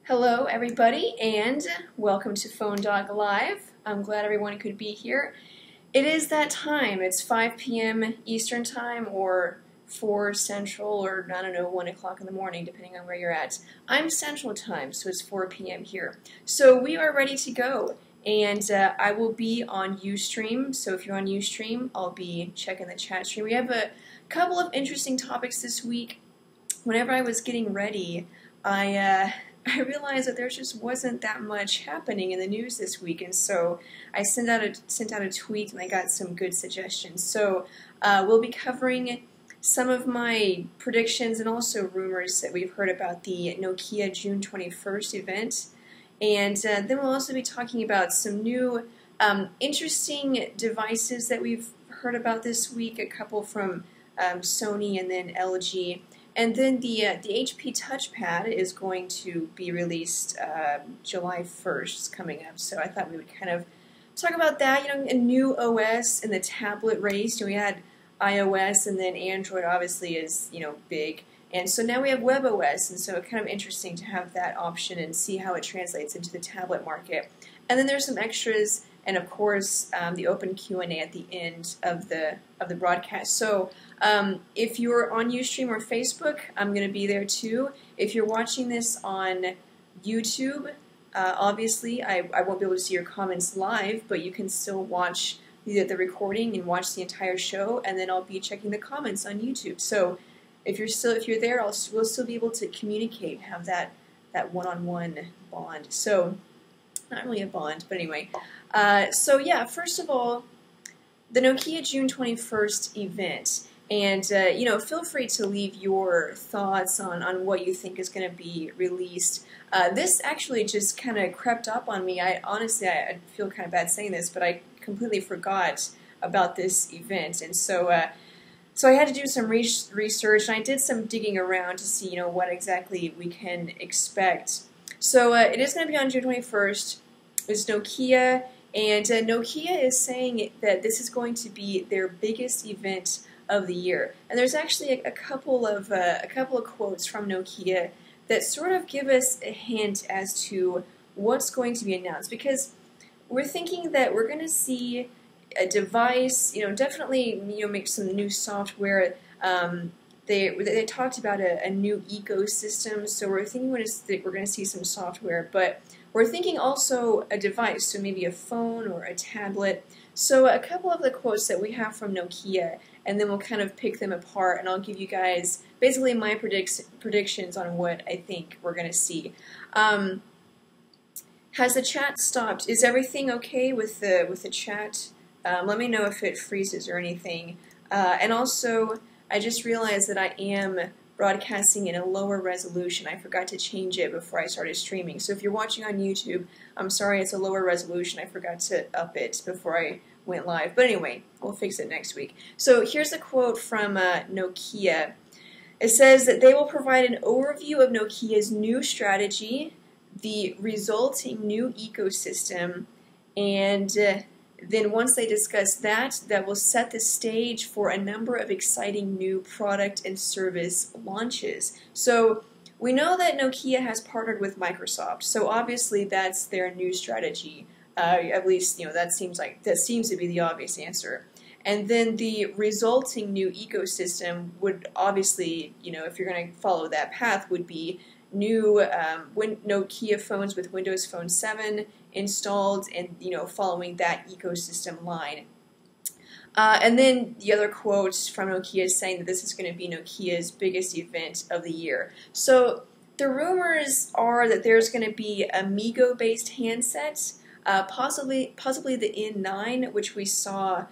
Hello everybody and welcome to PhoneDog Live. I'm glad everyone could be here. It is that time. It's 5 p.m. Eastern Time or 4 Central or I don't know, 1 o'clock in the morning depending on where you're at. I'm Central Time, so it's 4 p.m. here. So we are ready to go and I will be on Ustream. So if you're on Ustream, I'll be checking the chat stream. We have a couple of interesting topics this week. Whenever I was getting ready, I realized that there just wasn't that much happening in the news this week, and so I sent out a tweet and I got some good suggestions. So we'll be covering some of my predictions and also rumors that we've heard about the Nokia June 21st event, and then we'll also be talking about some new interesting devices that we've heard about this week, a couple from Sony and then LG. And then the HP TouchPad is going to be released July 1st, it's coming up. So I thought we would kind of talk about that. You know, a new OS in the tablet race. You know, we had iOS, and then Android obviously is, you know, big. And so now we have WebOS, and so it's kind of interesting to have that option and see how it translates into the tablet market. And then there's some extras, and of course the open Q&A at the end of the broadcast. So if you're on Ustream or Facebook, I'm going to be there too. If you're watching this on YouTube, obviously I won't be able to see your comments live, but you can still watch the recording and watch the entire show, and then I'll be checking the comments on YouTube. So if you're there, we'll still be able to communicate, have that one-on-one bond. So not really a bond, but anyway. So yeah, first of all, the Nokia June 21st event. And, you know, feel free to leave your thoughts on what you think is going to be released. This actually just kind of crept up on me. Honestly, I feel kind of bad saying this, but I completely forgot about this event. And so, so I had to do some research, and I did some digging around to see, you know, what exactly we can expect. So it is going to be on June 21st. It's Nokia, and Nokia is saying that this is going to be their biggest event of the year. And there's actually a couple of quotes from Nokia that sort of give us a hint as to what's going to be announced, because we're thinking that we're going to see a device, you know, definitely, you know, make some new software. They talked about a new ecosystem, so we're thinking we're going to see some software, but we're thinking also a device, so maybe a phone or a tablet. So a couple of the quotes that we have from Nokia, and then we'll kind of pick them apart, and I'll give you guys basically my predictions on what I think we're going to see. Has the chat stopped? Is everything okay with the chat? Let me know if it freezes or anything. And also, I just realized that I am broadcasting in a lower resolution. I forgot to change it before I started streaming. So if you're watching on YouTube, I'm sorry, it's a lower resolution. I forgot to up it before I went live. But anyway, we'll fix it next week. So here's a quote from Nokia. It says that they will provide an overview of Nokia's new strategy, the resulting new ecosystem, and then once they discuss that will set the stage for a number of exciting new product and service launches. So we know that Nokia has partnered with Microsoft, so obviously that's their new strategy. At least, you know, that seems to be the obvious answer. And then the resulting new ecosystem would obviously, you know, if you're going to follow that path, would be new Nokia phones with Windows Phone 7 installed, and, you know, following that ecosystem line. And then the other quotes from Nokia is saying that this is going to be Nokia's biggest event of the year. So the rumors are that there's going to be Amigo-based handsets, possibly the N9, which we saw.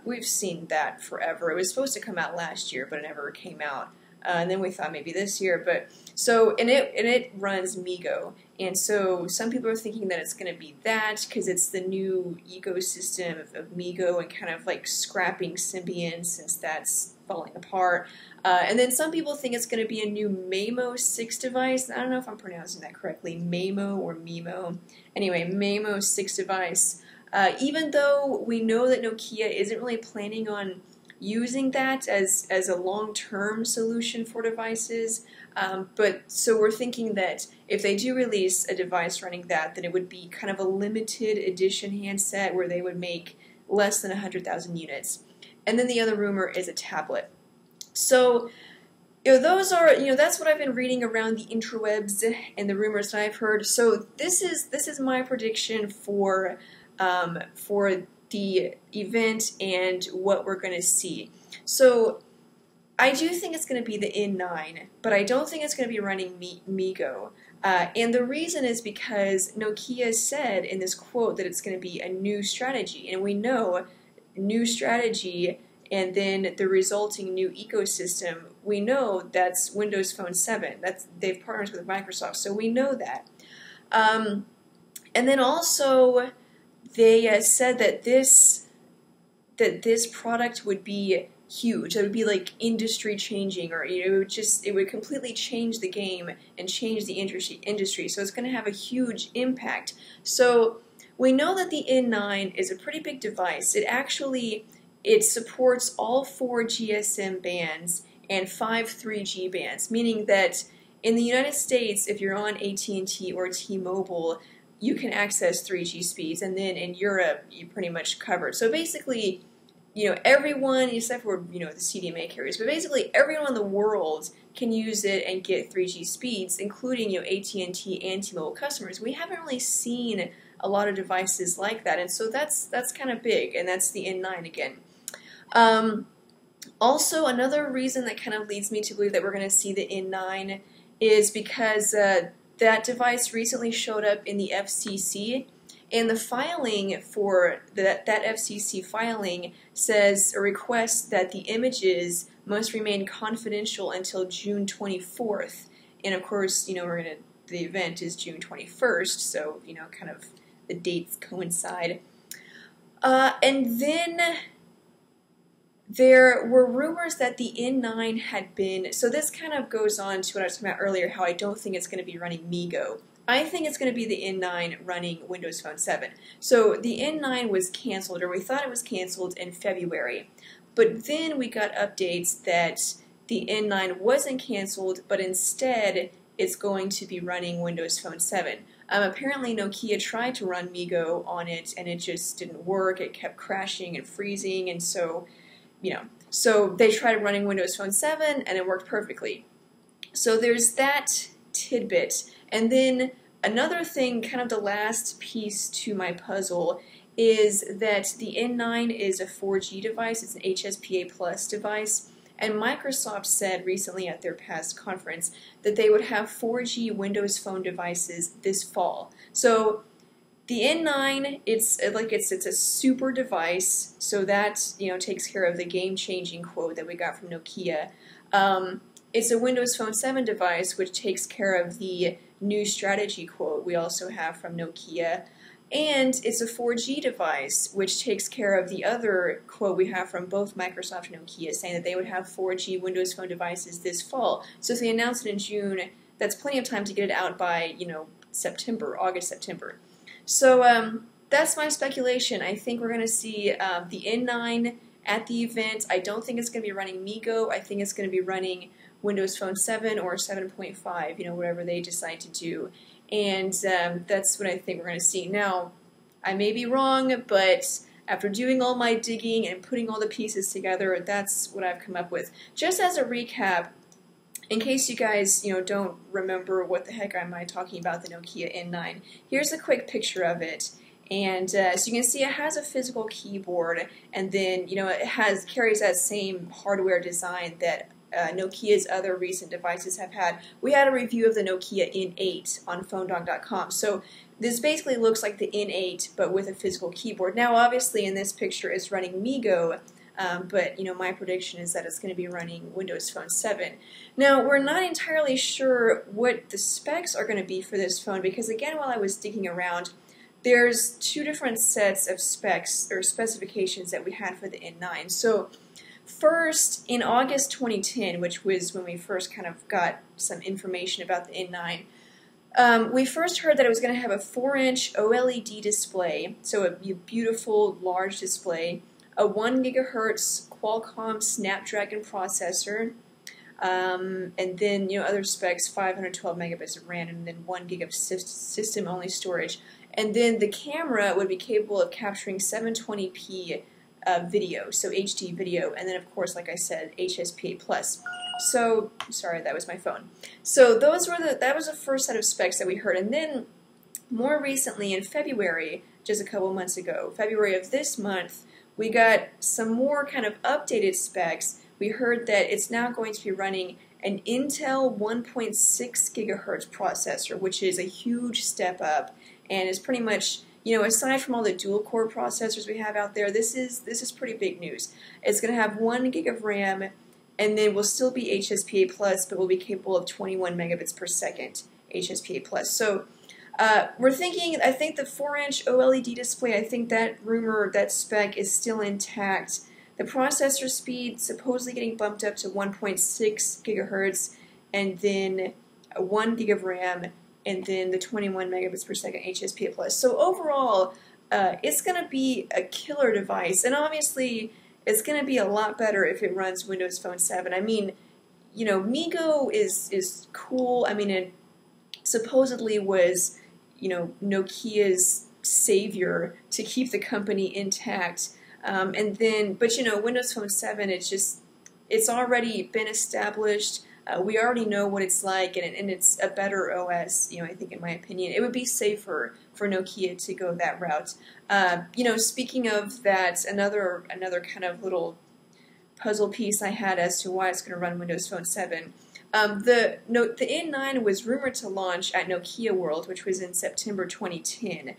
We've seen that forever. It was supposed to come out last year, but it never came out. And then we thought maybe this year, but so and it runs MeeGo, and so some people are thinking that it's going to be that because it's the new ecosystem of MeeGo and kind of like scrapping Symbian since that's falling apart. And then some people think it's going to be a new Maemo 6 device. I don't know if I'm pronouncing that correctly, Maemo or Memo. Anyway, Maemo 6 device. Even though we know that Nokia isn't really planning on using that as a long-term solution for devices. But so we're thinking that if they do release a device running that, then it would be kind of a limited edition handset where they would make less than 100,000 units. And then the other rumor is a tablet. So, those are, that's what I've been reading around the interwebs and the rumors that I've heard. So this is my prediction for the event and what we're going to see. So I do think it's going to be the N9, but I don't think it's going to be running MeeGo. And the reason is because Nokia said in this quote that it's going to be a new strategy, and we know new strategy and then the resulting new ecosystem, we know that's Windows Phone 7. They've partnered with Microsoft, so we know that. And then also they said that this product would be huge. It would be like industry changing, or it would completely change the game and change the industry. So it's going to have a huge impact. So we know that the N9 is a pretty big device. It supports all 4 GSM bands and 5 3G bands, meaning that in the United States, if you're on AT&T or T-Mobile, you can access 3G speeds, and then in Europe, you're pretty much covered. So basically, everyone, except for, the CDMA carriers, but basically everyone in the world can use it and get 3G speeds, including, AT&T and T-Mobile customers. We haven't really seen a lot of devices like that, and so that's kind of big, and that's the N9 again. Also, another reason that kind of leads me to believe that we're going to see the N9 is because that device recently showed up in the FCC, and the filing for that FCC filing says or requests that the images must remain confidential until June 24th. And of course, the event is June 21st, so kind of the dates coincide. And then there were rumors that the N9 had been, so this kind of goes on to what I was talking about earlier, how I don't think it's going to be running MeeGo. I think it's going to be the N9 running Windows Phone 7. So the N9 was canceled, or we thought it was canceled in February. But then we got updates that the N9 wasn't canceled, but instead it's going to be running Windows Phone 7. Apparently Nokia tried to run MeeGo on it, and it just didn't work. It kept crashing and freezing, and so so they tried running Windows Phone 7 and it worked perfectly. So there's that tidbit. And then another thing, kind of the last piece to my puzzle, is that the N9 is a 4G device. It's an HSPA Plus device. And Microsoft said recently at their past conference that they would have 4G Windows Phone devices this fall. So the N9, it's a super device, so that takes care of the game-changing quote that we got from Nokia. It's a Windows Phone 7 device, which takes care of the new strategy quote we also have from Nokia, and it's a 4G device, which takes care of the other quote we have from both Microsoft and Nokia, saying that they would have 4G Windows Phone devices this fall. So if they announce it in June, that's plenty of time to get it out by August, September. So that's my speculation. I think we're going to see the N9 at the event. I don't think it's going to be running MeeGo. I think it's going to be running Windows Phone 7 or 7.5, whatever they decide to do. And that's what I think we're going to see. Now, I may be wrong, but after doing all my digging and putting all the pieces together, that's what I've come up with. Just as a recap, in case you guys, don't remember what the heck am I talking about, the Nokia N9, here's a quick picture of it. And so you can see it has a physical keyboard, and then, it carries that same hardware design that Nokia's other recent devices have had. We had a review of the Nokia N8 on PhoneDog.com. So this basically looks like the N8, but with a physical keyboard. Now, obviously, in this picture, it's running MeeGo, but my prediction is that it's going to be running Windows Phone 7. Now, we're not entirely sure what the specs are going to be for this phone, because again, while I was digging around, there's two different sets of specs or specifications that we had for the N9. So first, in August 2010, which was when we first kind of got some information about the N9, we first heard that it was going to have a 4-inch OLED display, so a beautiful large display, a 1 gigahertz Qualcomm Snapdragon processor, and then other specs, 512 megabits of RAM, and then 1 gig of system-only storage. And then the camera would be capable of capturing 720p video, so HD video, and then of course, like I said, HSPA+. So, sorry, that was my phone. So that was the first set of specs that we heard, and then more recently in February, just a couple months ago, February of this month, we got some more kind of updated specs. We heard that it's now going to be running an Intel 1.6 gigahertz processor, which is a huge step up, and is pretty much, aside from all the dual-core processors we have out there, this is pretty big news. It's going to have 1 gig of RAM, and then will still be HSPA+, but will be capable of 21 megabits per second HSPA+. So we're thinking, I think the 4-inch OLED display, I think that spec is still intact. The processor speed supposedly getting bumped up to 1.6 gigahertz, and then 1 gig of RAM, and then the 21 megabits per second HSPA+. So overall, it's going to be a killer device, and obviously it's going to be a lot better if it runs Windows Phone 7. I mean, MeeGo is cool. I mean, it supposedly was, Nokia's savior to keep the company intact. And then, but Windows Phone 7, it's already been established. We already know what it's like, and it's a better OS, I think, in my opinion. It would be safer for Nokia to go that route. Speaking of that, another kind of little puzzle piece I had as to why it's going to run Windows Phone 7. The N9 was rumored to launch at Nokia World, which was in September 2010,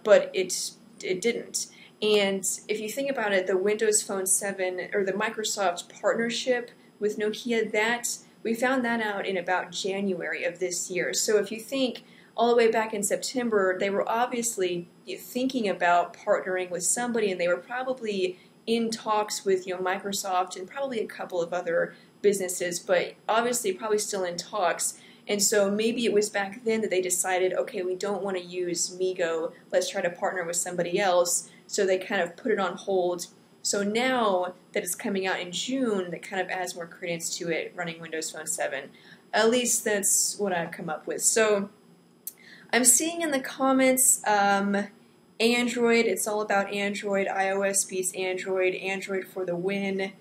but it didn't. And if you think about it, the Windows Phone 7, or the Microsoft partnership with Nokia, we found that out in about January of this year. So if you think all the way back in September, they were obviously thinking about partnering with somebody, and they were probably in talks with Microsoft and probably a couple of other businesses, but obviously probably still in talks. And so maybe it was back then that they decided, okay, we don't want to use MeeGo, let's try to partner with somebody else. So they kind of put it on hold. So now that it's coming out in June, that kind of adds more credence to it running Windows Phone 7. At least that's what I've come up with. So I'm seeing in the comments Android, it's all about Android, iOS beats Android, Android for the win.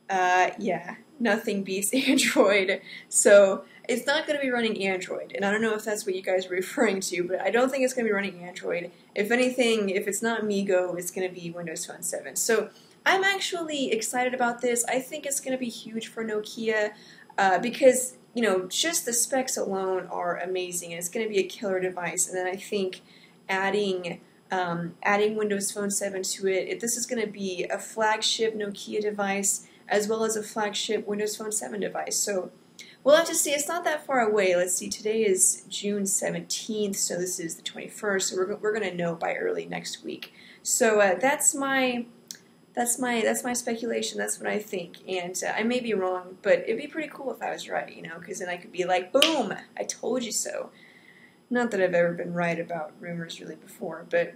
Yeah, nothing beats Android. So it's not going to be running Android, and I don't know if that's what you guys are referring to, but I don't think it's going to be running Android. If anything, if it's not MeeGo, it's going to be Windows Phone 7. So I'm actually excited about this. I think it's going to be huge for Nokia because, just the specs alone are amazing, and it's going to be a killer device. And then I think adding Windows Phone 7 to it, this is going to be a flagship Nokia device as well as a flagship Windows Phone 7 device. So we'll have to see. It's not that far away. Let's see. Today is June 17th, so this is the 21st. So we're going to know by early next week. So that's my speculation. That's what I think, and I may be wrong, but it'd be pretty cool if I was right, because then I could be like, boom, I told you so. Not that I've ever been right about rumors really before, but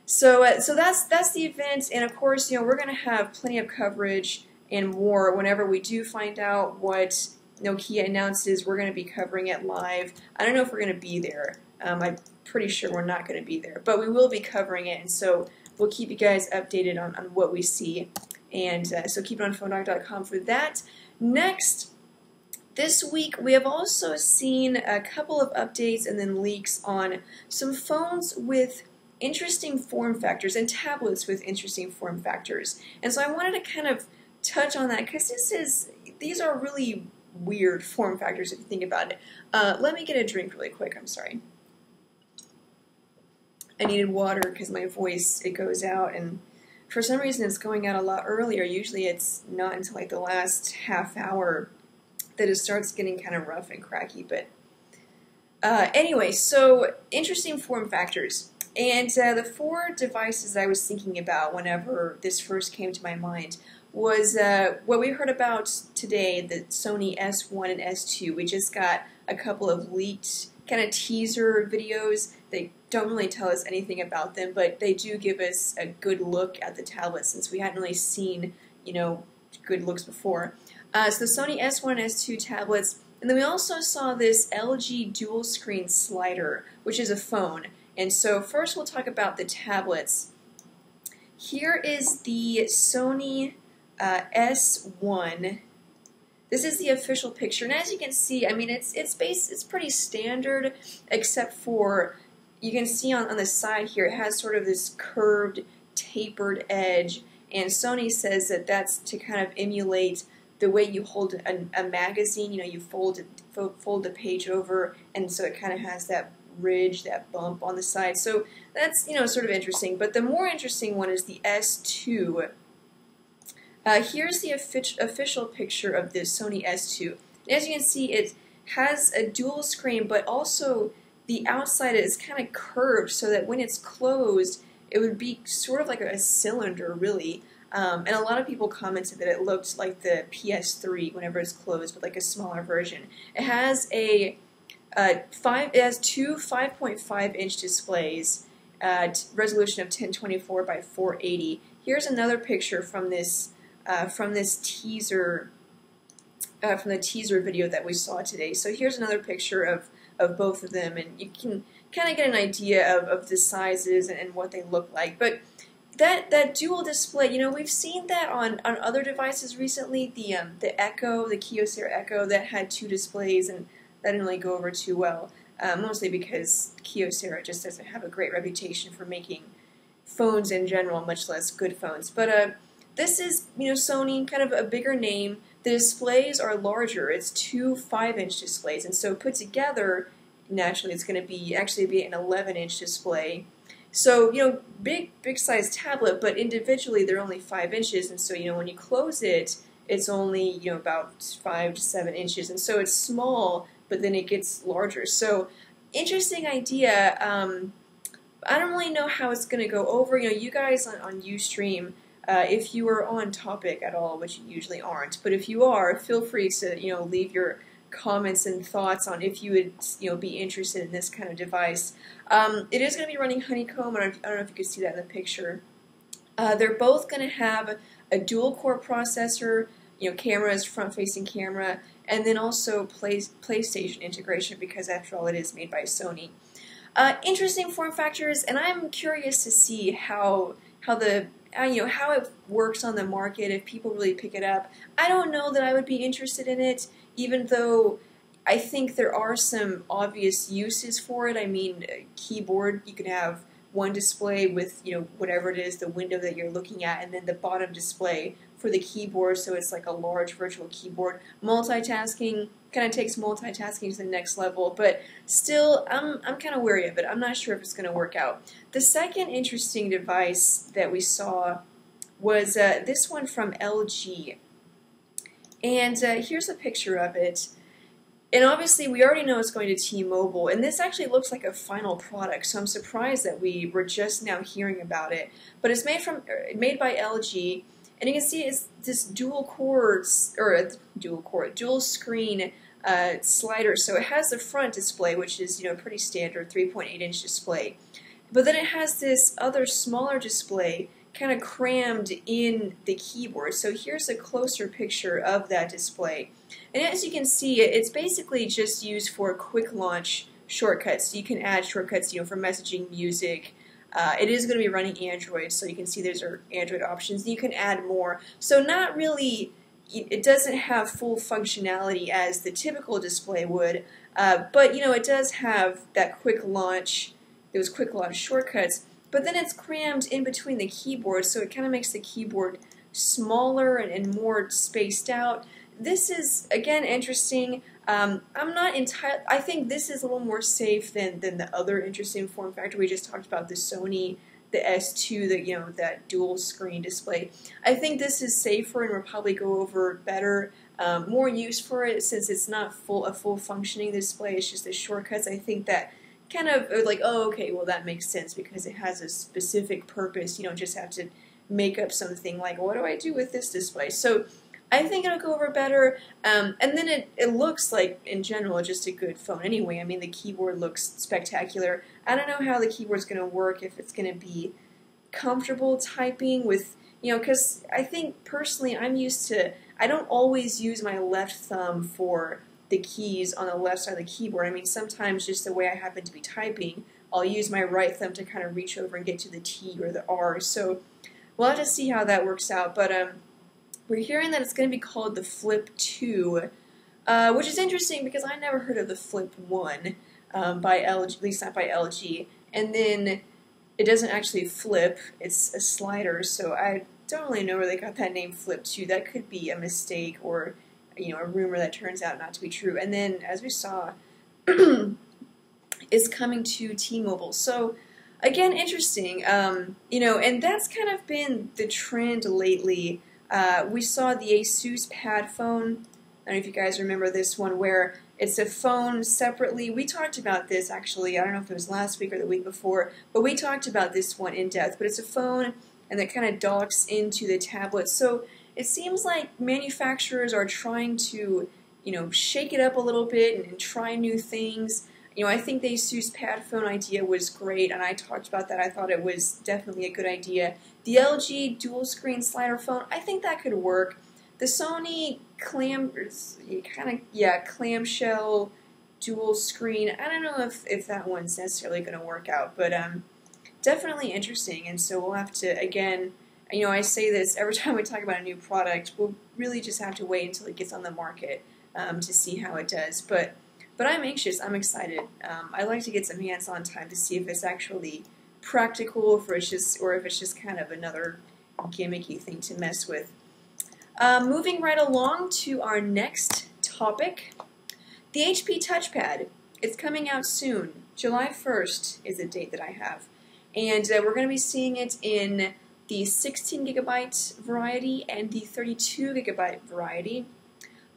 so that's the event, and of course, we're going to have plenty of coverage and more whenever we do find out what Nokia announces. We're going to be covering it live. I don't know if we're going to be there. I'm pretty sure we're not going to be there, but we will be covering it, and so we'll keep you guys updated on what we see. And so keep it on PhoneDog.com for that. Next, this week we have also seen a couple of updates and then leaks on some phones with interesting form factors and tablets with interesting form factors. And so I wanted to kind of touch on that because these are really weird form factors if you think about it. Let me get a drink really quick. I'm sorry. I needed water because my voice, it goes out, and for some reason it's going out a lot earlier. Usually it's not until like the last half hour that it starts getting kind of rough and cracky. But anyway, so interesting form factors. And the four devices I was thinking about whenever this first came to my mind was what we heard about today, the Sony S1 and S2. We just got a couple of leaked kind of teaser videos that don't really tell us anything about them, but they do give us a good look at the tablet since we hadn't really seen, good looks before. So the Sony S1 and S2 tablets, and then we also saw this LG dual screen slider, which is a phone. And so first we'll talk about the tablets. Here is the Sony S1. This is the official picture, and as you can see, I mean, it's pretty standard, except for you can see on the side here it has sort of this curved, tapered edge, and Sony says that that's to kind of emulate the way you hold a magazine. You fold the page over, and so it kind of has that ridge, that bump on the side. So that's sort of interesting. But the more interesting one is the S2. Here's the official picture of this Sony S2. And as you can see, it has a dual screen, but also the outside is kind of curved so that when it's closed, it would be sort of like a cylinder, really. And a lot of people commented that it looked like the PS3 whenever it's closed, but like a smaller version. It has two 5.5-inch displays at resolution of 1024 by 480. Here's another picture from this teaser from the teaser video that we saw today. So here's another picture of both of them, and you can kind of get an idea of the sizes and what they look like. But that dual display, we've seen that on other devices recently. The Echo, the Kyocera Echo, that had two displays, and that didn't really go over too well. Mostly because Kyocera just doesn't have a great reputation for making phones in general, much less good phones. But this is, Sony, kind of a bigger name. The displays are larger. It's two 5-inch displays, and so put together, naturally, it's going to be an 11-inch display. So, big size tablet, but individually they're only 5 inches, and so, when you close it, it's only, about 5 to 7 inches, and so it's small, but then it gets larger. So, interesting idea. I don't really know how it's going to go over. You guys on Ustream, if you are on topic at all, which you usually aren't, but if you are, feel free to leave your comments and thoughts on if you would be interested in this kind of device. It is going to be running Honeycomb. I don't know if you can see that in the picture. They're both going to have a dual-core processor, cameras, front-facing camera, and then also PlayStation integration, because after all, it is made by Sony. Interesting form factors, and I'm curious to see how it works on the market, if people really pick it up. I don't know that I would be interested in it, even though I think there are some obvious uses for it. I mean, keyboard, you can have one display with, whatever it is, the window that you're looking at, and then the bottom display for the keyboard, so it's like a large virtual keyboard. Multitasking kind of takes multitasking to the next level, but still, I'm kind of wary of it. I'm not sure if it's going to work out. The second interesting device that we saw was this one from LG, and here's a picture of it. And obviously, we already know it's going to T-Mobile, and this actually looks like a final product, so I'm surprised that we were just now hearing about it. But it's made by LG, and you can see it's this dual screen slider. So it has the front display, which is pretty standard 3.8-inch display, but then it has this other smaller display kind of crammed in the keyboard. So here's a closer picture of that display. And as you can see, it's basically just used for quick launch shortcuts. So you can add shortcuts, for messaging, music. It is going to be running Android, so you can see there's our Android options. And you can add more. So not really, it doesn't have full functionality as the typical display would, but it does have that quick launch, those quick launch shortcuts. But then it's crammed in between the keyboard, so it kind of makes the keyboard smaller and more spaced out. This is, again, interesting. I'm not entirely. I think this is a little more safe than the other interesting form factor we just talked about, the Sony, the S2, that dual screen display. I think this is safer and will probably go over better. More use for it since it's not a full functioning display. It's just the shortcuts. I think that kind of like, oh, okay, well that makes sense because it has a specific purpose. You don't just have to make up something like, what do I do with this display? So I think it'll go over better, and then it looks like, in general, just a good phone anyway. I mean, the keyboard looks spectacular. I don't know how the keyboard's going to work, if it's going to be comfortable typing with, because I think, personally, I don't always use my left thumb for the keys on the left side of the keyboard. I mean, sometimes just the way I happen to be typing, I'll use my right thumb to kind of reach over and get to the T or the R. So we'll have to see how that works out. But we're hearing that it's going to be called the Flip 2, which is interesting because I never heard of the Flip 1 by LG, at least not by LG. And then it doesn't actually flip, it's a slider, so I don't really know where they got that name Flip 2. That could be a mistake or a rumor that turns out not to be true. And then, as we saw, it's coming to T-Mobile. So, again, interesting. And that's kind of been the trend lately. We saw the Asus Padfone. I don't know if you guys remember this one, where it's a phone separately. We talked about this, actually. I don't know if it was last week or the week before, but we talked about this one in depth. But it's a phone, and that kind of docks into the tablet. So it seems like manufacturers are trying to, shake it up a little bit and try new things. I think the Asus Padfone idea was great, and I talked about that. I thought it was definitely a good idea. The LG dual-screen slider phone, I think that could work. The Sony clamshell dual-screen, I don't know if that one's necessarily going to work out, but definitely interesting, and so we'll have to, again, I say this every time we talk about a new product, we'll really just have to wait until it gets on the market to see how it does. But I'm anxious. I'm excited. I like to get some hands-on time to see if it's actually practical, or if it's just kind of another gimmicky thing to mess with. Moving right along to our next topic, the HP TouchPad. It's coming out soon. July 1st is the date that I have. And we're going to be seeing it in the 16 gigabyte variety and the 32 gigabyte variety.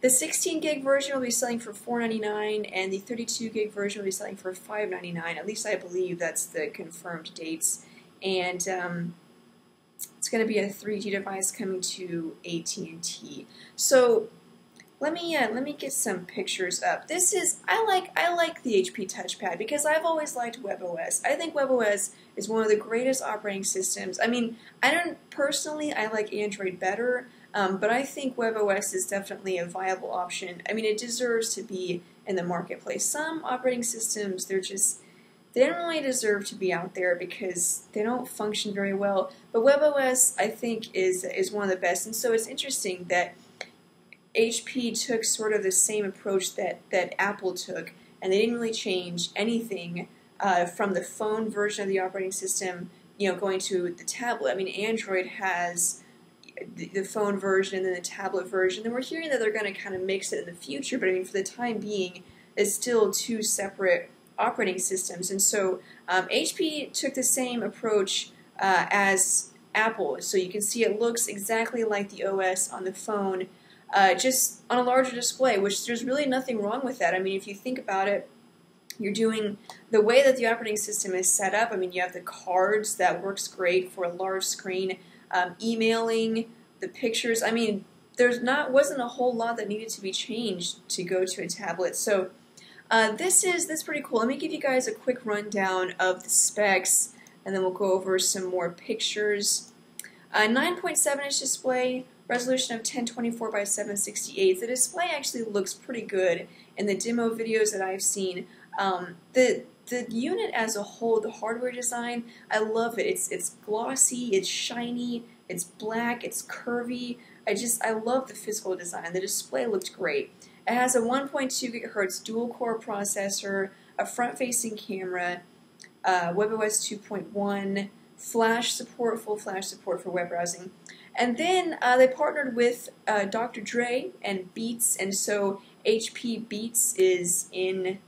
The 16 gig version will be selling for $499, and the 32 gig version will be selling for $599. At least I believe that's the confirmed dates. And it's going to be a 3G device coming to AT&T. So let me get some pictures up. I like the HP TouchPad because I've always liked WebOS. I think WebOS is one of the greatest operating systems. I mean, I like Android better. But I think WebOS is definitely a viable option. I mean, it deserves to be in the marketplace. Some operating systems, they don't really deserve to be out there because they don't function very well. But WebOS, I think, is one of the best. And so it's interesting that HP took sort of the same approach that Apple took, and they didn't really change anything from the phone version of the operating system, going to the tablet. I mean, Android has the phone version and then the tablet version, and we're hearing that they're going to kind of mix it in the future, but I mean, for the time being, it's still two separate operating systems. And so HP took the same approach as Apple. So you can see it looks exactly like the OS on the phone, just on a larger display, which there's really nothing wrong with that. I mean, if you think about it, you're doing the way that the operating system is set up. I mean, you have the cards, that works great for a large screen. Emailing, the pictures. I mean, wasn't a whole lot that needed to be changed to go to a tablet. So this is pretty cool. Let me give you guys a quick rundown of the specs, and then we'll go over some more pictures. 9.7-inch display, resolution of 1024 by 768. The display actually looks pretty good in the demo videos that I've seen. The unit as a whole, the hardware design, I love it. It's glossy, it's shiny, it's black, it's curvy. I love the physical design. The display looked great. It has a 1.2 gigahertz dual-core processor, a front-facing camera, WebOS 2.1, flash support, full flash support for web browsing. And then they partnered with Dr. Dre and Beats, and so HP Beats is in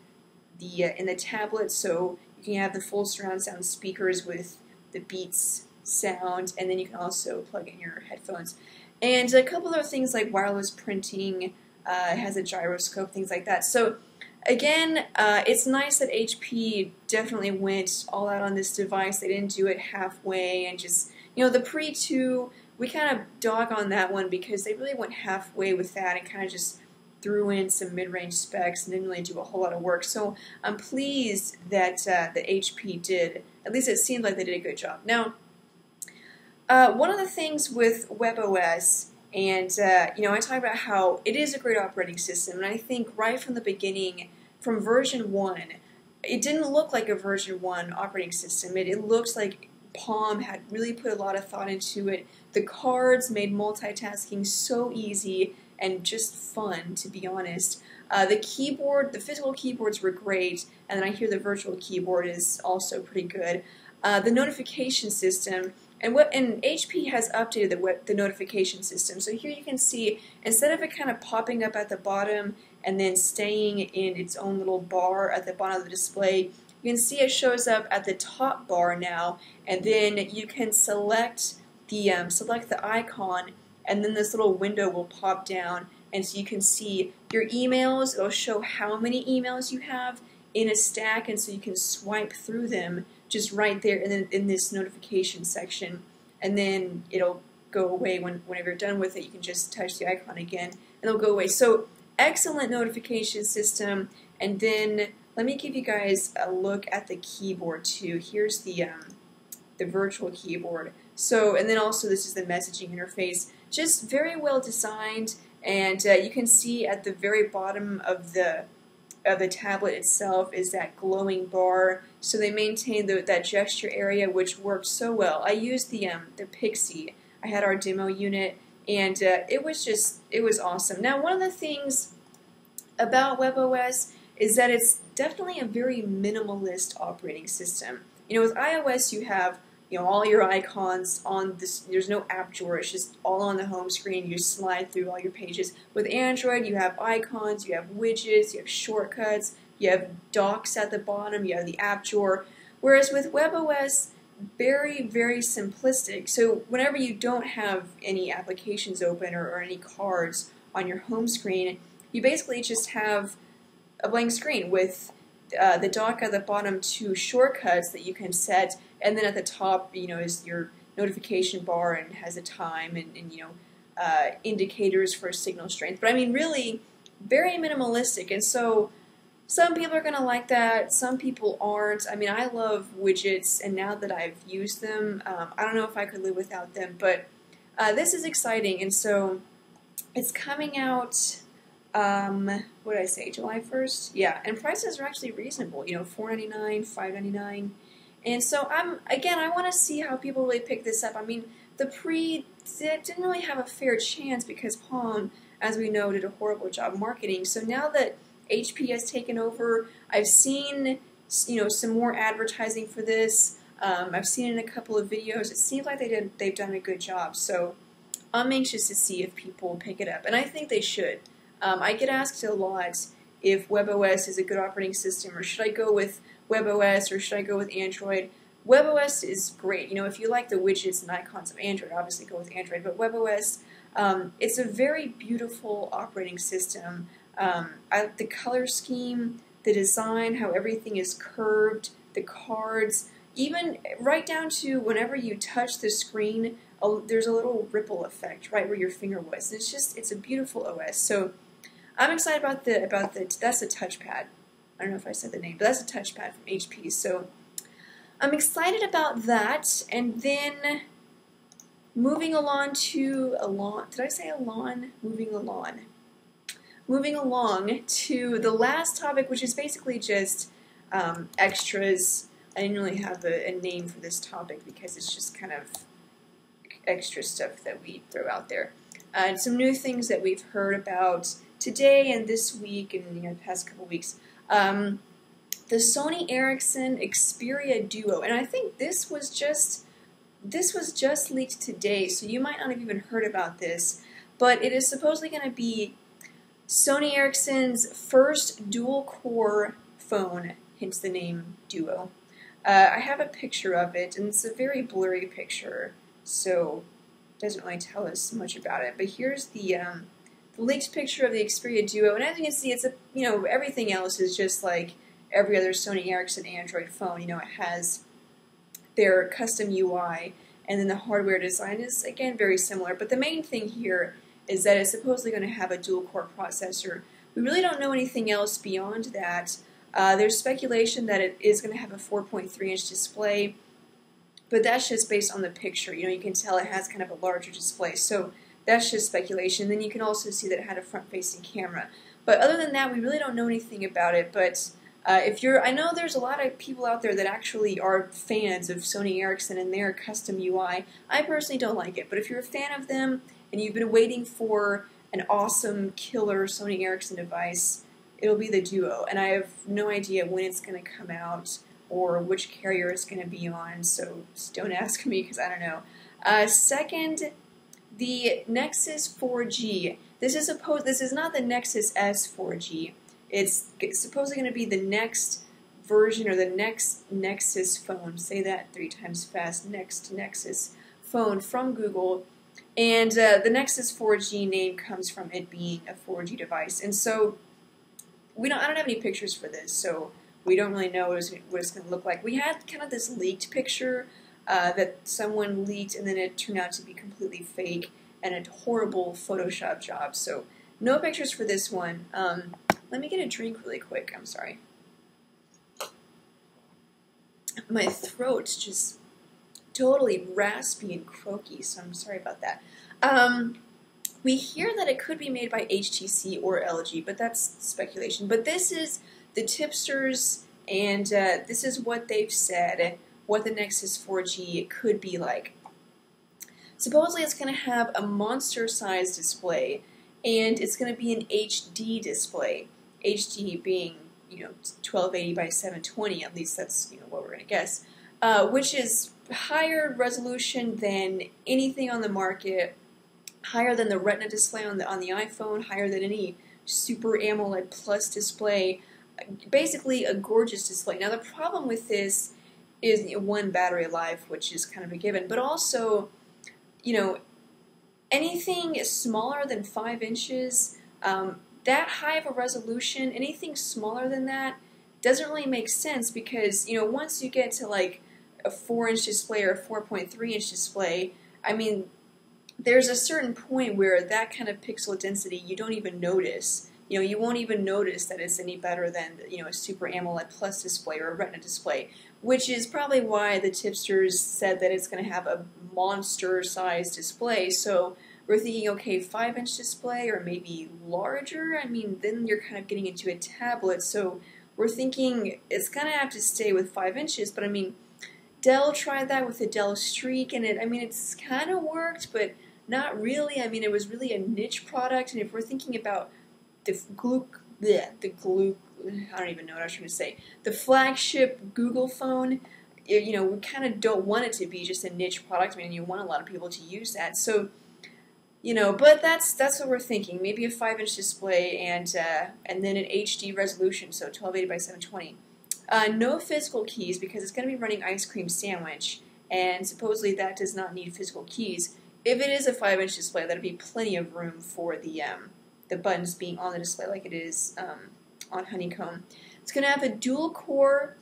the tablet, so you can have the full surround sound speakers with the Beats sound, and then you can also plug in your headphones. And a couple other things like wireless printing, it has a gyroscope, things like that. So again, it's nice that HP definitely went all out on this device. They didn't do it halfway and just, the Pre 2 we kind of dog on that one because they really went halfway with that and kind of just threw in some mid-range specs and didn't really do a whole lot of work. So I'm pleased that the HP did, at least it seemed like they did a good job. Now, one of the things with WebOS, and I talk about how it is a great operating system, and I think right from the beginning, from version 1, it didn't look like a version 1 operating system. It looked like Palm had really put a lot of thought into it. The cards made multitasking so easy and just fun, to be honest. The keyboard, the physical keyboards were great, and then I hear the virtual keyboard is also pretty good. The notification system, and HP has updated the notification system. So here you can see, instead of it kind of popping up at the bottom and then staying in its own little bar at the bottom of the display, you can see it shows up at the top bar now, and then you can select the icon, and then this little window will pop down, and so you can see your emails. It'll show how many emails you have in a stack, and so you can swipe through them just right there in this notification section, and then it'll go away whenever you're done with it. You can just touch the icon again, and it'll go away. So excellent notification system. And then let me give you guys a look at the keyboard too. Here's the virtual keyboard. So, and then also this is the messaging interface. Just very well designed, and you can see at the very bottom of the tablet itself is that glowing bar. So they maintain that gesture area, which worked so well. I used the Pixie. I had our demo unit, and it was awesome. Now, one of the things about WebOS is that it's definitely a very minimalist operating system. With iOS you have all your icons on this. There's no app drawer. It's just all on the home screen. You just slide through all your pages. With Android, you have icons, you have widgets, you have shortcuts, you have docks at the bottom, you have the app drawer. Whereas with WebOS, very, very simplistic. So whenever you don't have any applications open or any cards on your home screen, you basically just have a blank screen with the dock at the bottom, 2 shortcuts that you can set, and then at the top, is your notification bar and has a time and indicators for signal strength. But I mean, really, very minimalistic. And so some people are going to like that, some people aren't. I mean, I love widgets, and now that I've used them, I don't know if I could live without them, but this is exciting. And so it's coming out, what did I say, July 1st? Yeah, and prices are actually reasonable, $4.99, $5.99. And so I want to see how people really pick this up. I mean, the Pre didn't really have a fair chance because Palm, as we know, did a horrible job marketing. So now that HP has taken over, I've seen some more advertising for this. I've seen it in a couple of videos. It seems like they've done a good job. So I'm anxious to see if people pick it up, and I think they should. I get asked a lot if WebOS is a good operating system, or should I go with WebOS, or should I go with Android? WebOS is great. If you like the widgets and icons of Android, obviously go with Android. But WebOS, it's a very beautiful operating system. The color scheme, the design, how everything is curved, the cards, even right down to whenever you touch the screen, there's a little ripple effect right where your finger was. It's a beautiful OS. So I'm excited about that's a touchpad. I don't know if I said the name, but that's a touchpad from HP. So I'm excited about that. And then moving along to did I say Alon? Moving along to the last topic, which is basically just extras. I didn't really have a name for this topic because it's just kind of extra stuff that we throw out there. Some new things that we've heard about today and this week and the past couple weeks. The Sony Ericsson Xperia Duo, and I think this was just leaked today, so you might not have even heard about this, but it is supposedly going to be Sony Ericsson's first dual-core phone, hence the name Duo. I have a picture of it, and it's a very blurry picture, so it doesn't really tell us much about it. But here's the leaked picture of the Xperia Duo, and as you can see, it's everything else is just like every other Sony Ericsson Android phone. It has their custom UI, and then the hardware design is, again, very similar. But the main thing here is that it's supposedly going to have a dual-core processor. We really don't know anything else beyond that. There's speculation that it is going to have a 4.3-inch display, but that's just based on the picture. You know, you can tell it has kind of a larger display, so that's just speculation. Then you can also see that it had a front-facing camera. But other than that, we really don't know anything about it. But I know there's a lot of people out there that actually are fans of Sony Ericsson and their custom UI. I personally don't like it, but if you're a fan of them and you've been waiting for an awesome, killer Sony Ericsson device, it'll be the Duo. And I have no idea when it's going to come out or which carrier it's going to be on, so just don't ask me because I don't know. Second, the Nexus 4G. This is not the Nexus S 4G. It's supposedly going to be the next version or the next Nexus phone. Say that 3 times fast. Next Nexus phone from Google. And the Nexus 4G name comes from it being a 4G device. And so I don't have any pictures for this, so we don't really know what it's going to look like. We had kind of this leaked picture that someone leaked, and then it turned out to be completely fake and a horrible Photoshop job. So no pictures for this one. Let me get a drink really quick. I'm sorry. My throat's just totally raspy and croaky, so I'm sorry about that. We hear that it could be made by HTC or LG, but that's speculation. But this is the tipsters, and this is what they've said, what the Nexus 4G could be like. Supposedly it's going to have a monster-sized display, and it's going to be an HD display. HD being, 1280 by 720, at least that's, what we're going to guess, which is higher resolution than anything on the market, higher than the Retina display on the iPhone, higher than any Super AMOLED Plus display, basically a gorgeous display. Now the problem with this is one, battery life, which is kind of a given, but also, anything smaller than 5 inches, that high of a resolution, anything smaller than that doesn't really make sense because, once you get to like a 4-inch display or a 4.3-inch display, I mean, there's a certain point where that kind of pixel density you don't even notice. You won't even notice that it's any better than, a Super AMOLED Plus display or a Retina display, which is probably why the tipsters said that it's going to have a monster-sized display. So we're thinking, okay, 5-inch display or maybe larger? I mean, then you're kind of getting into a tablet. So we're thinking it's going to have to stay with 5 inches, but I mean, Dell tried that with the Dell Streak, and it's kind of worked, but not really. I mean, it was really a niche product, and if we're thinking about the flagship Google phone, we kind of don't want it to be just a niche product. I mean, you want a lot of people to use that. So, but that's what we're thinking. Maybe a 5-inch display and then an HD resolution, so 1280 by 720. No physical keys because it's going to be running Ice Cream Sandwich, and supposedly that does not need physical keys. If it is a 5-inch display, that'll be plenty of room for the buttons being on the display like it is on Honeycomb. It's going to have a dual-core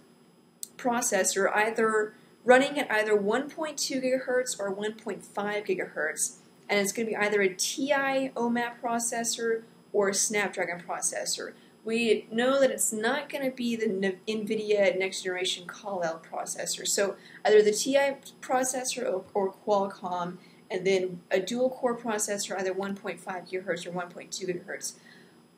processor, either running at either 1.2 gigahertz or 1.5 gigahertz, and it's going to be either a TI OMAP processor or a Snapdragon processor. We know that it's not going to be the NVIDIA next generation Call-L processor, so either the TI processor or Qualcomm, and then a dual-core processor, either 1.5 gigahertz or 1.2 gigahertz.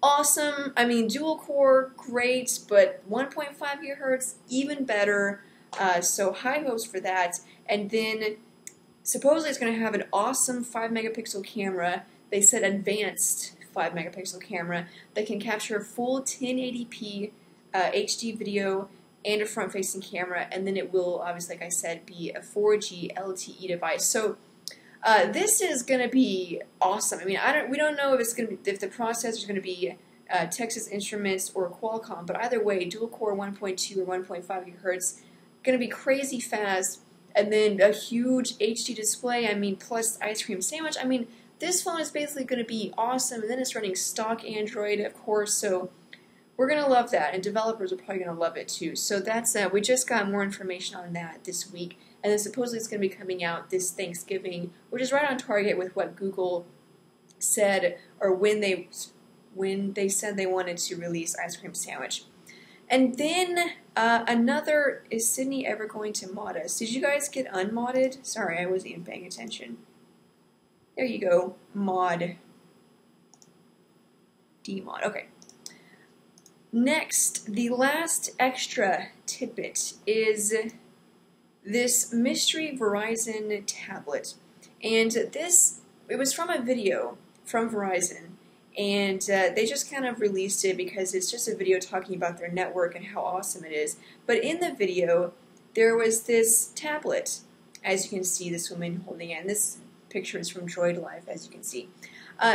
Awesome. I mean, dual-core, great, but 1.5 gigahertz, even better. So high hopes for that. And then supposedly it's going to have an awesome 5-megapixel camera. They said advanced 5-megapixel camera that can capture full 1080p HD video and a front-facing camera. And then it will, obviously, like I said, be a 4G LTE device. So this is going to be awesome. I mean, we don't know if the processor is going to be Texas Instruments or Qualcomm, but either way, dual core 1.2 or 1.5 gigahertz, going to be crazy fast, and then a huge HD display. I mean, plus Ice Cream Sandwich. I mean, this phone is basically going to be awesome, and then it's running stock Android, of course. So we're going to love that, and developers are probably going to love it too. So that's we just got more information on that this week. and then supposedly it's going to be coming out this Thanksgiving, which is right on target with what Google said, or when they said they wanted to release ice cream sandwich. And then another, is Sydney ever going to mod us? Did you guys get unmodded? Sorry, I wasn't even paying attention. There you go, mod. Demod, okay. Next, the last extra tidbit is this mystery Verizon tablet. And this, it was from a video from Verizon, and they just kind of released it because it's just a video talking about their network and how awesome it is. But in the video, there was this tablet, as you can see, this woman holding it, and this picture is from Droid Life, as you can see.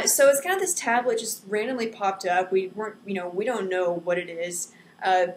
So it's kind of this tablet just randomly popped up. We don't know what it is.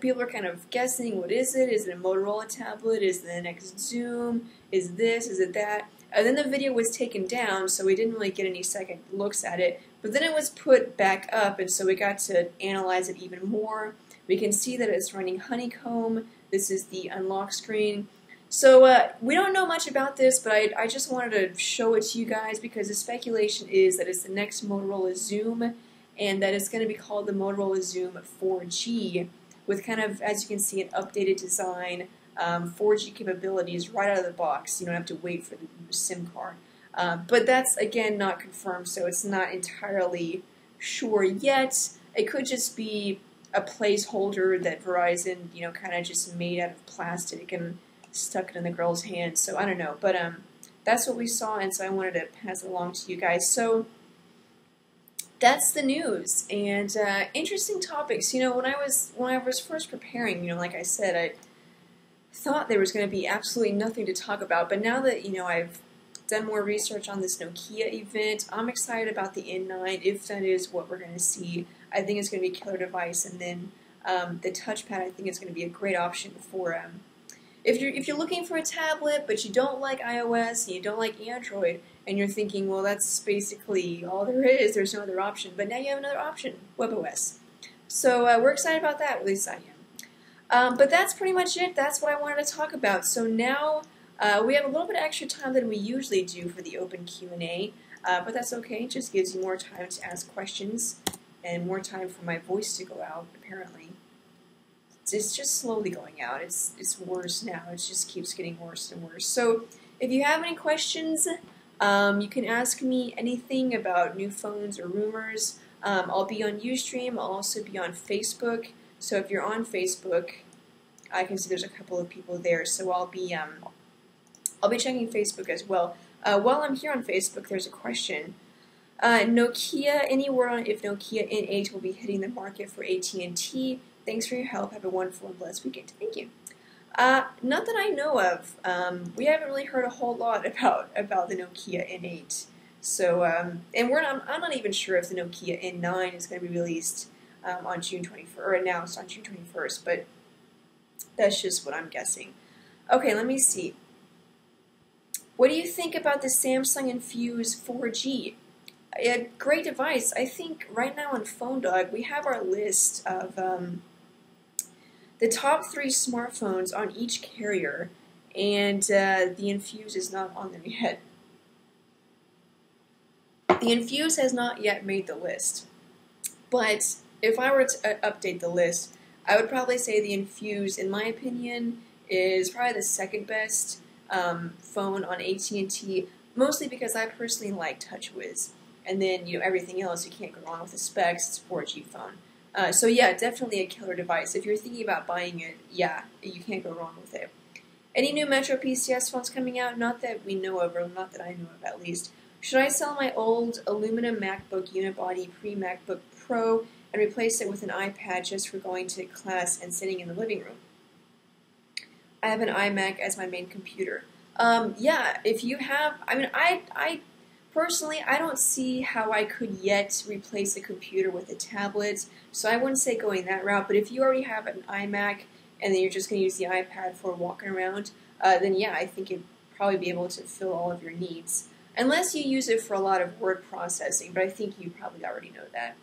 People are kind of guessing, what is it? Is it a Motorola tablet? Is it an XOOM? Is this? Is it that? And then the video was taken down, so we didn't really get any second looks at it. But then it was put back up, and so we got to analyze it even more. We can see that it's running Honeycomb. This is the unlock screen. So we don't know much about this, but I just wanted to show it to you guys because the speculation is that it's the next Motorola Xoom, and that it's going to be called the Motorola Xoom 4G, with kind of, as you can see, an updated design, 4G capabilities right out of the box. You don't have to wait for the SIM card. But that's, again, not confirmed, so it's not entirely sure yet. It could just be a placeholder that Verizon, kind of just made out of plastic and stuck it in the girl's hand, so I don't know. But that's what we saw, and so I wanted to pass it along to you guys. So that's the news, and interesting topics. When I was first preparing, like I said, I thought there was going to be absolutely nothing to talk about, but now that I've done more research on this Nokia event, I'm excited about the N9, if that is what we're going to see. I think it's going to be a killer device, and then the TouchPad, I think, is going to be a great option for if you're looking for a tablet, but you don't like iOS and you don't like Android, and you're thinking, well, that's basically all there is. There's no other option. But now you have another option, WebOS. So we're excited about that. At least I am. But that's pretty much it. That's what I wanted to talk about. So now we have a little bit of extra time than we usually do for the open Q&A, but that's okay. It just gives you more time to ask questions and more time for my voice to go out, apparently. It's just slowly going out. It's worse now. It just keeps getting worse and worse. So if you have any questions, you can ask me anything about new phones or rumors. I'll be on Ustream. I'll also be on Facebook. So if you're on Facebook, I can see there's a couple of people there. So I'll be checking Facebook as well. While I'm here on Facebook, there's a question. Nokia, any word on if Nokia N8 will be hitting the market for AT&T? Thanks for your help. Have a wonderful and blessed weekend. Thank you. Not that I know of. We haven't really heard a whole lot about the Nokia N8. So, and I'm not even sure if the Nokia N9 is going to be released on June 21st, or announced on June 21st, but that's just what I'm guessing. Okay, let me see. What do you think about the Samsung Infuse 4G? A great device. I think right now on PhoneDog we have our list of the top 3 smartphones on each carrier, and the Infuse is not on there yet. The Infuse has not yet made the list, but if I were to update the list, I would probably say the Infuse, in my opinion, is probably the second best phone on AT&T, mostly because I personally like TouchWiz. And then, everything else, you can't go wrong with the specs. It's a 4G phone. So yeah, definitely a killer device. If you're thinking about buying it, yeah, you can't go wrong with it. Any new Metro PCS phones coming out? Not that we know of, or not that I know of at least. Should I sell my old aluminum MacBook unibody pre-MacBook Pro and replace it with an iPad just for going to class and sitting in the living room? I have an iMac as my main computer. Yeah, if you have, I personally, I don't see how I could yet replace a computer with a tablet, so I wouldn't say going that route, but if you already have an iMac and then you're just going to use the iPad for walking around, then yeah, I think you'd probably be able to fill all of your needs. Unless you use it for a lot of word processing, but I think you probably already know that.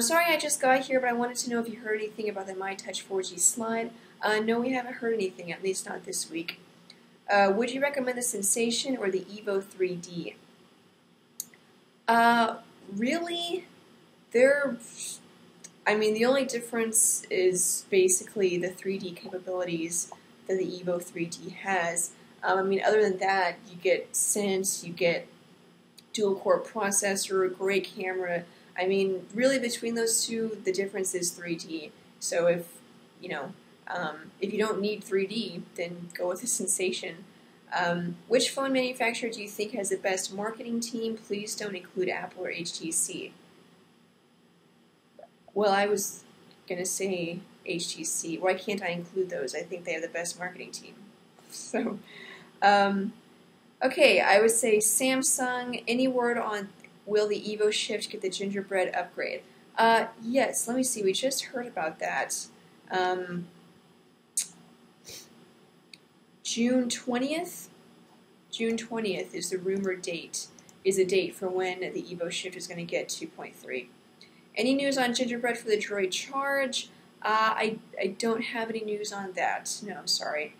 Sorry I just got here, but I wanted to know if you heard anything about the MyTouch 4G slide. No, we haven't heard anything, at least not this week. Would you recommend the Sensation or the Evo 3D? Really, I mean, the only difference is basically the 3D capabilities that the Evo 3D has. I mean, other than that, you get Sense, you get dual-core processor, great camera. I mean, really between those two, the difference is 3D. So if you don't need 3D, then go with the Sensation. Which phone manufacturer do you think has the best marketing team? Please don't include Apple or HTC. Well, I was going to say HTC. Why can't I include those? I think they have the best marketing team. So, okay, I would say Samsung. Any word on will the Evo Shift get the gingerbread upgrade? Yes, let me see. We just heard about that. June 20th? June 20th is the rumored date, is a date for when the Evo Shift is going to get 2.3. Any news on gingerbread for the Droid Charge? I don't have any news on that. No, I'm sorry.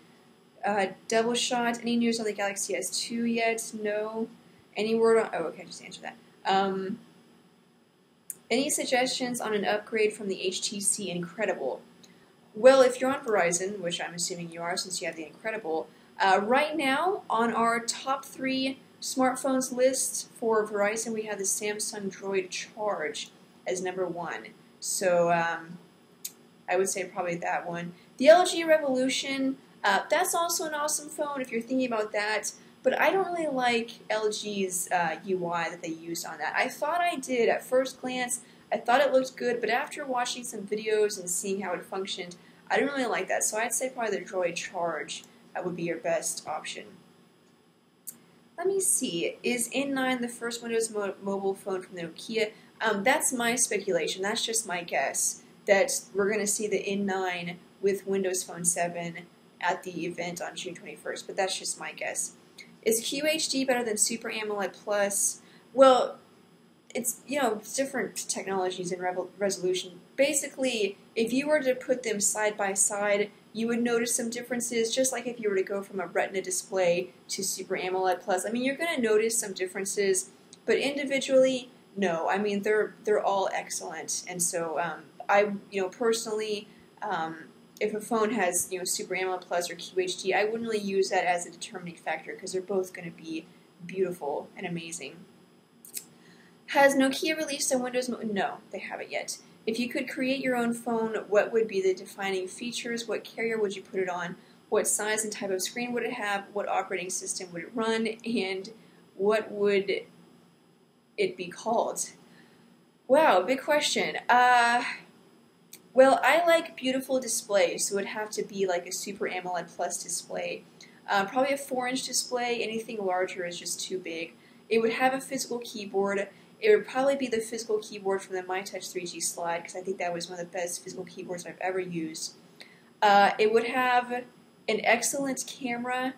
Double Shot, any news on the Galaxy S2 yet? No. Any word on... Oh, okay, just answer that. Any suggestions on an upgrade from the HTC Incredible? Well, if you're on Verizon, which I'm assuming you are since you have the Incredible, right now on our top 3 smartphones list for Verizon, we have the Samsung Droid Charge as number 1. So I would say probably that one. The LG Revolution, that's also an awesome phone if you're thinking about that, but I don't really like LG's UI that they used on that. I thought I did at first glance. I thought it looked good, but after watching some videos and seeing how it functioned, I didn't really like that. So I'd say probably the Droid Charge would be your best option. Let me see. Is N9 the first Windows mobile phone from the Nokia? That's my speculation. That's just my guess that we're going to see the N9 with Windows Phone 7 at the event on June 21st, but that's just my guess. Is QHD better than Super AMOLED Plus? Well, it's, different technologies and resolution. Basically, if you were to put them side by side, you would notice some differences, just like if you were to go from a Retina display to Super AMOLED Plus. I mean, you're going to notice some differences, but individually, no. I mean, they're all excellent, and so I, personally, if a phone has, Super AMOLED Plus or QHD, I wouldn't really use that as a determining factor because they're both going to be beautiful and amazing. Has Nokia released a Windows mode? No, they haven't yet. If you could create your own phone, what would be the defining features? What carrier would you put it on? What size and type of screen would it have? What operating system would it run? And what would it be called? Wow, big question. Well, I like beautiful displays, so it would have to be like a Super AMOLED Plus display. Probably a 4-inch display. Anything larger is just too big. It would have a physical keyboard. It would probably be the physical keyboard from the MyTouch 3G Slide, because I think that was one of the best physical keyboards I've ever used. It would have an excellent camera,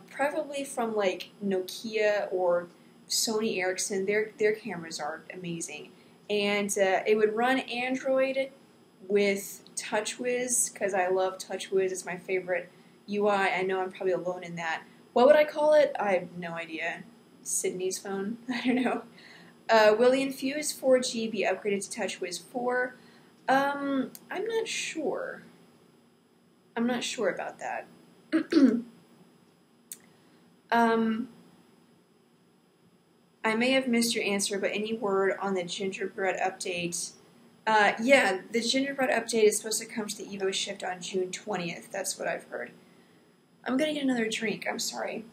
preferably from like Nokia or Sony Ericsson. Their cameras are amazing. And it would run Android with TouchWiz, because I love TouchWiz. It's my favorite UI. I know I'm probably alone in that. What would I call it? I have no idea. Sydney's phone? I don't know. Will the Infuse 4G be upgraded to TouchWiz 4? I'm not sure. I'm not sure about that. I may have missed your answer, but any word on the gingerbread update? Yeah, the gingerbread update is supposed to come to the Evo Shift on June 20th. That's what I've heard. I'm gonna get another drink. I'm sorry.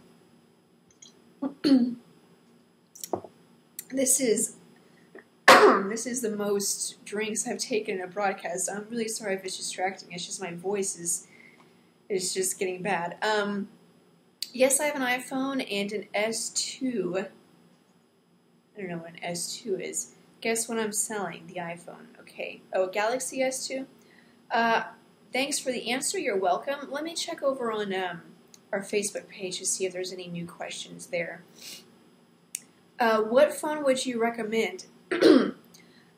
This is the most drinks I've taken in a broadcast. So I'm really sorry if it's distracting. It's just my voice is just getting bad. Yes, I have an iPhone and an S2. I don't know what an S2 is. Guess what I'm selling? The iPhone. Okay. Oh, Galaxy S2? Thanks for the answer. You're welcome. Let me check over on our Facebook page to see if there's any new questions there. What phone would you recommend?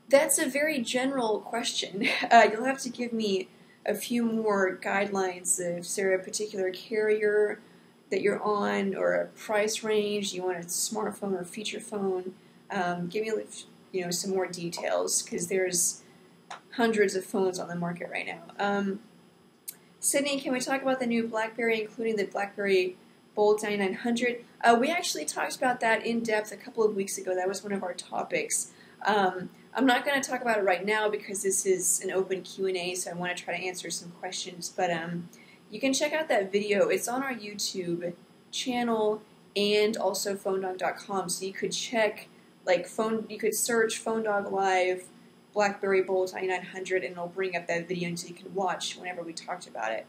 That's a very general question. You'll have to give me a few more guidelines. Is there a particular carrier that you're on, or a price range. You want a smartphone or a feature phone? Give me some more details, because there's hundreds of phones on the market right now. Sydney, can we talk about the new BlackBerry, including the BlackBerry Bold 9900? We actually talked about that in depth a couple of weeks ago. That was one of our topics. I'm not going to talk about it right now because this is an open Q&A, so I want to try to answer some questions. But you can check out that video. It's on our YouTube channel and also PhoneDog.com. So you could check, you could search PhoneDog Live BlackBerry Bold 9900, and it'll bring up that video so you can watch whenever we talked about it.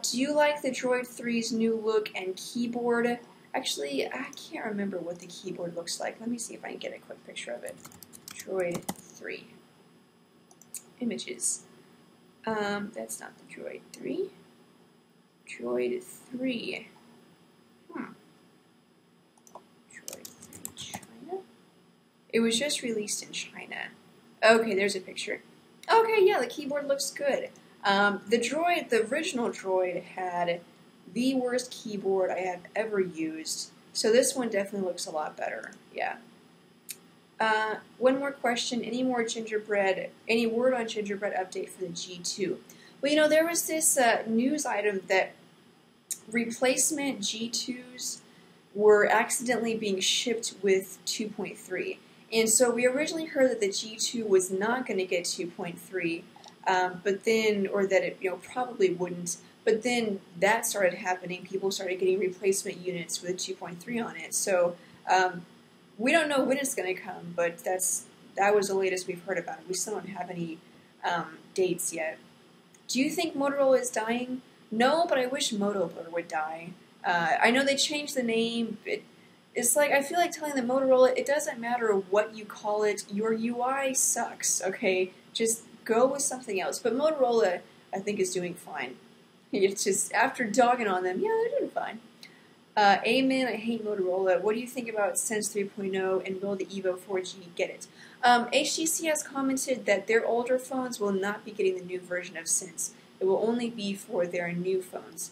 Do you like the Droid 3's new look and keyboard? Actually, I can't remember what the keyboard looks like. Let me see if I can get a quick picture of it. Droid 3. Images. That's not the Droid 3. Droid 3. Droid 3 China? It was just released in China. Okay, there's a picture. Okay, yeah, the keyboard looks good. The original Droid had the worst keyboard I have ever used, so this one definitely looks a lot better. Yeah. One more question. Any word on gingerbread update for the G2? Well, there was this news item that replacement G2s were accidentally being shipped with 2.3. And so we originally heard that the G2 was not going to get 2.3, but then, or that it probably wouldn't. But then that started happening. People started getting replacement units with 2.3 on it. So we don't know when it's going to come, but that was the latest we've heard about it. We still don't have any dates yet. Do you think Motorola is dying? No, but I wish Motorola would die. I know they changed the name. It's like, I feel like telling the Motorola, it doesn't matter what you call it, your UI sucks, okay? Just go with something else. But Motorola, I think, is doing fine. It's just, after dogging on them, yeah, they're doing fine. Amen, I hate Motorola. What do you think about Sense 3.0, and will the Evo 4G get it? HTC has commented that their older phones will not be getting the new version of Sense. It will only be for their new phones.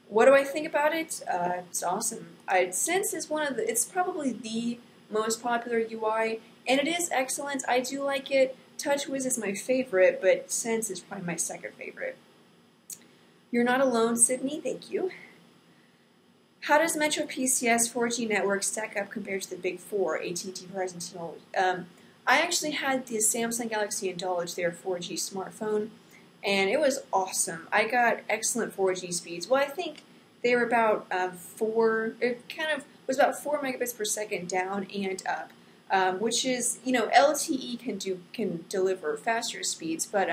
What do I think about it? It's awesome. Sense is it's probably the most popular UI, and it is excellent. I do like it. TouchWiz is my favorite, but Sense is probably my second favorite. You're not alone, Sydney. Thank you. How does Metro PCS 4G network stack up compared to the big four, AT&T, Verizon, T-Mobile? I actually had the Samsung Galaxy Indulge, their 4G smartphone, and it was awesome. I got excellent 4G speeds. Well, I think they were about it kind of was about 4 megabits per second down and up, which is, LTE can deliver faster speeds, but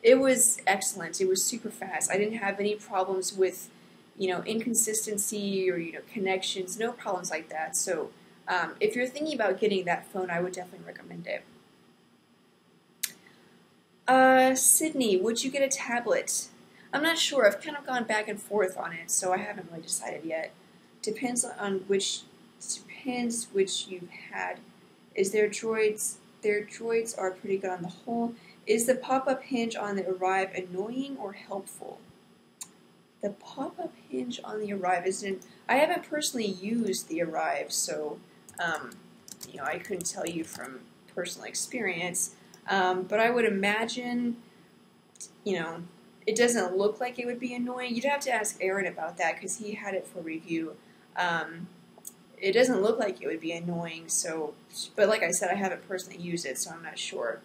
it was excellent. It was super fast. I didn't have any problems with, inconsistency or, connections, no problems like that. So if you're thinking about getting that phone, I would definitely recommend it. Sydney, would you get a tablet? I'm not sure. I've kind of gone back and forth on it, so I haven't really decided yet. Depends which you've had. Is their droids are pretty good on the whole. Is the pop-up hinge on the Arrive annoying or helpful? The pop-up hinge on the Arrive I haven't personally used the Arrive, so I couldn't tell you from personal experience. But I would imagine, it doesn't look like it would be annoying. You'd have to ask Aaron about that because he had it for review. It doesn't look like it would be annoying, but like I said, I haven't personally used it, so I'm not sure.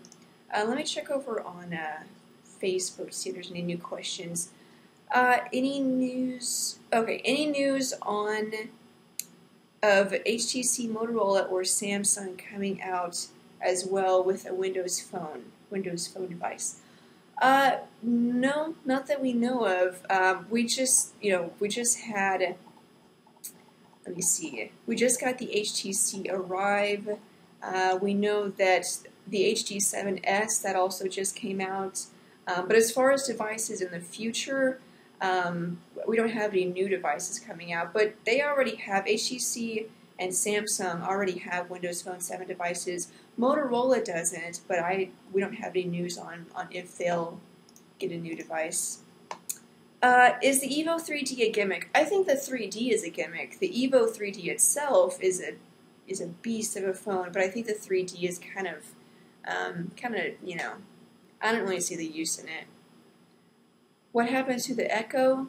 Let me check over on Facebook to see if there's any new questions. Any news? Okay, any news of HTC, Motorola, or Samsung coming out as well with a Windows Phone device? No, not that we know of. We just had. Let me see. We just got the HTC Arrive. We know that the HD7S that also just came out. But as far as devices in the future, we don't have any new devices coming out. But they already have, HTC and Samsung already have Windows Phone 7 devices. Motorola doesn't, but we don't have any news on if they'll get a new device. Is the Evo 3D a gimmick? I think the 3D is a gimmick. The Evo 3D itself is a beast of a phone, but I think the 3D is kind of, you know, I don't really see the use in it. What happened to the Echo?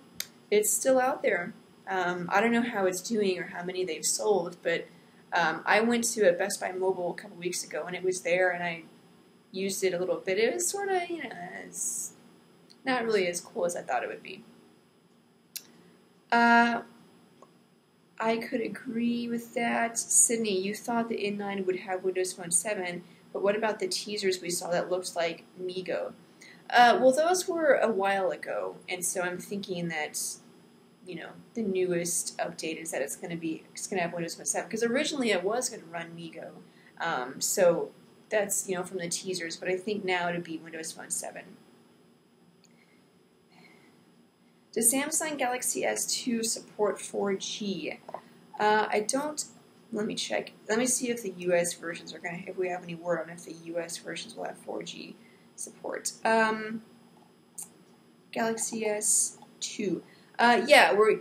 It's still out there. I don't know how it's doing or how many they've sold, but I went to a Best Buy Mobile a couple weeks ago, and it was there, and I used it a little bit. It was sort of, you know, it's not really as cool as I thought it would be. I could agree with that. Sydney, you thought the N9 would have Windows Phone 7, but what about the teasers we saw that looked like Migo? Well, those were a while ago, and so I'm thinking that, you know, the newest update is that it's going to have Windows Phone 7, because originally it was going to run Migo. So that's, you know, from the teasers, but I think now it'll be Windows Phone 7. Does Samsung Galaxy S2 support 4G? I don't. Let me check. Let me see if the US versions are going to, if we have any word on if the US versions will have 4G support. Galaxy S2. Yeah, we're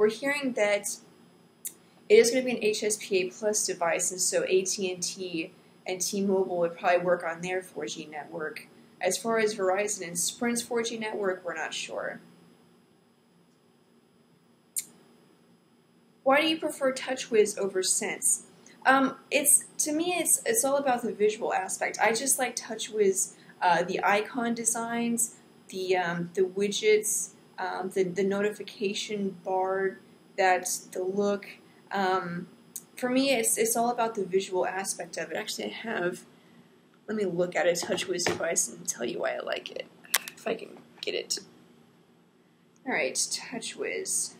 hearing that it is going to be an HSPA Plus device, and so AT&T and T-Mobile would probably work on their 4G network. As far as Verizon and Sprint's 4G network, we're not sure. Why do you prefer TouchWiz over Sense? To me, it's all about the visual aspect. I just like TouchWiz, the icon designs, the widgets, the notification bar, the look. For me, it's all about the visual aspect of it. Actually, I have. Let me look at a TouchWiz device and tell you why I like it, if I can get it. All right, TouchWiz.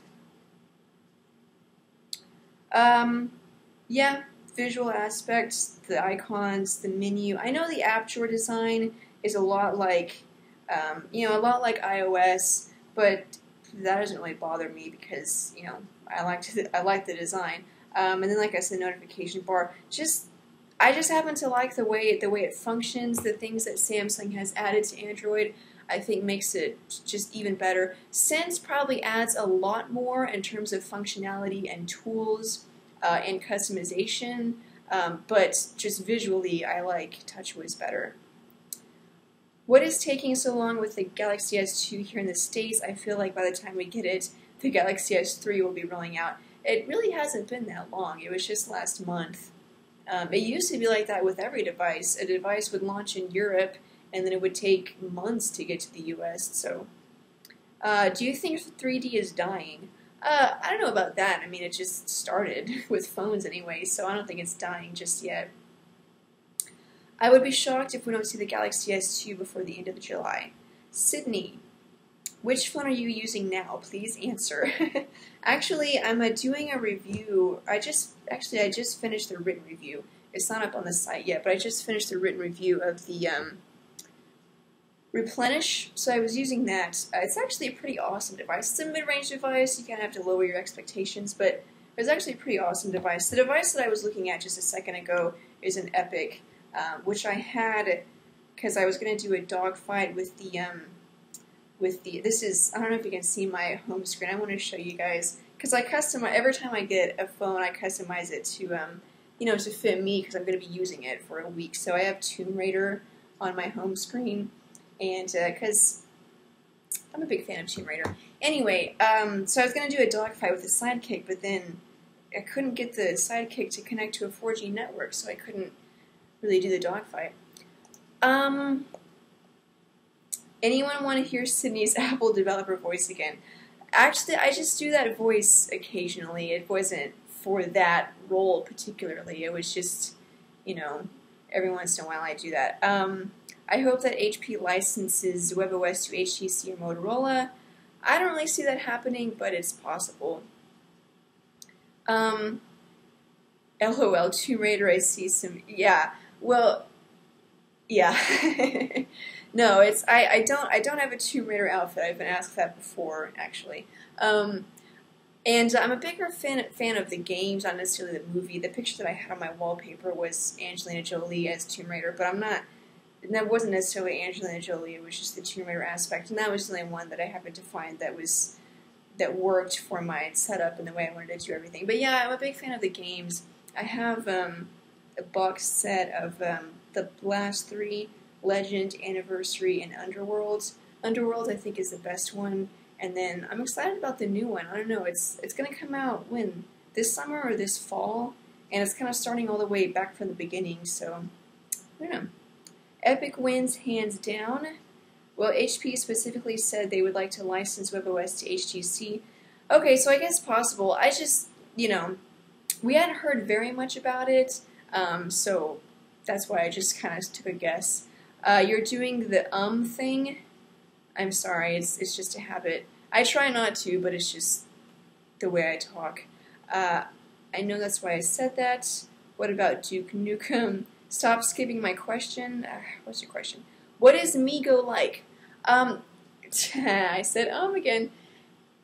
Yeah, visual aspects, the icons, the menu. I know the app drawer design is a lot like, you know, a lot like iOS, but that doesn't really bother me because, you know, I like the design. And then, like I said, the notification bar. I just happen to like the way it functions. The things that Samsung has added to Android, I think, makes it just even better. Sense probably adds a lot more in terms of functionality and tools and customization, but just visually, I like TouchWiz better. What is taking so long with the Galaxy S2 here in the States? I feel like by the time we get it, the Galaxy S3 will be rolling out. It really hasn't been that long. It was just last month. It used to be like that with every device. A device would launch in Europe, and then it would take months to get to the US. So, do you think 3D is dying? I don't know about that. I mean, it just started with phones anyway, so I don't think it's dying just yet. I would be shocked if we don't see the Galaxy S2 before the end of July. Sydney, which phone are you using now? Please answer. Actually, I'm doing a review. I just finished the written review. It's not up on the site yet, but I just finished the written review of the Replenish. So I was using that. It's actually a pretty awesome device. It's a mid-range device. You kind of have to lower your expectations, but it's actually a pretty awesome device. The device that I was looking at just a second ago is an Epic, which I had because I was going to do a dogfight with the this is, I don't know if you can see my home screen. I want to show you guys, because I customize, every time I get a phone, I customize it to, you know, to fit me, because I'm going to be using it for a week. So I have Tomb Raider on my home screen, and, because I'm a big fan of Tomb Raider. Anyway, so I was going to do a dogfight with a Sidekick, but then I couldn't get the Sidekick to connect to a 4G network, so I couldn't really do the dogfight. Anyone want to hear Sydney's Apple developer voice again? Actually, I just do that voice occasionally. It wasn't for that role particularly. It was just, you know, every once in a while I do that. I hope that HP licenses WebOS to HTC or Motorola. I don't really see that happening, but it's possible. LOL, Tomb Raider, I see some, yeah, well, yeah. No, it's I don't have a Tomb Raider outfit. I've been asked that before, actually. And I'm a bigger fan of the games, not necessarily the movie. The picture that I had on my wallpaper was Angelina Jolie as Tomb Raider, but I'm not And that wasn't necessarily Angelina Jolie, it was just the Tomb Raider aspect, and that was the only one that I happened to find that worked for my setup and the way I wanted to do everything. But yeah, I'm a big fan of the games. I have a box set of the last 3, Legend, Anniversary, and Underworld. Underworld I think is the best one, and then I'm excited about the new one. I don't know, it's going to come out when? This summer or this fall? And it's kind of starting all the way back from the beginning, so I don't know. Epic wins hands down. Well, HP specifically said they would like to license WebOS to HTC. Okay, so I guess possible. I just, you know, we hadn't heard very much about it, so that's why I just kind of took a guess. You're doing the thing. I'm sorry, it's just a habit. I try not to, but it's just the way I talk. I know that's why I said that. What about Duke Nukem? Stop skipping my question. What's your question? What is Migo like? I said again.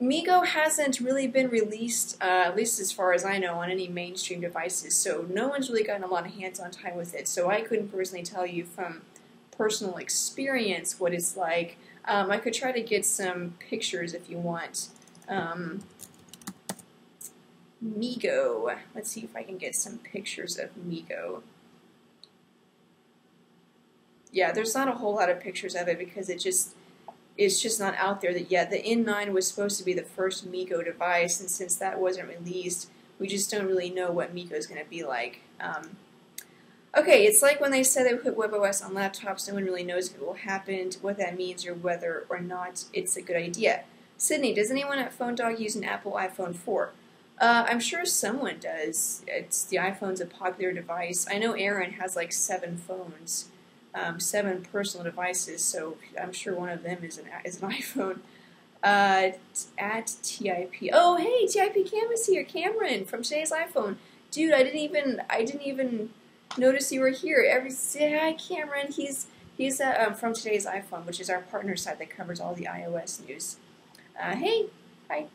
Migo hasn't really been released, at least as far as I know, on any mainstream devices, so no one's really gotten a lot of hands-on time with it, so I couldn't personally tell you from personal experience what it's like. I could try to get some pictures if you want. Migo. Let's see if I can get some pictures of Migo. Yeah, there's not a whole lot of pictures of it because it's just not out there yet. The N9 was supposed to be the first Migo device, and since that wasn't released, we just don't really know what Migo is going to be like. Okay, it's like when they said they put WebOS on laptops, no one really knows if it will happen, what that means, or whether or not it's a good idea. Sydney, does anyone at PhoneDog use an Apple iPhone 4? I'm sure someone does. The iPhone's a popular device. I know Aaron has like 7 phones. 7 personal devices, so I'm sure one of them is an iPhone. At TIP. Oh, hey, TIP Cam is here. Cameron from Today's iPhone. Dude, I didn't even notice you were here. Hi, Cameron. He's from Today's iPhone, which is our partner site that covers all the iOS news. Hey, hi.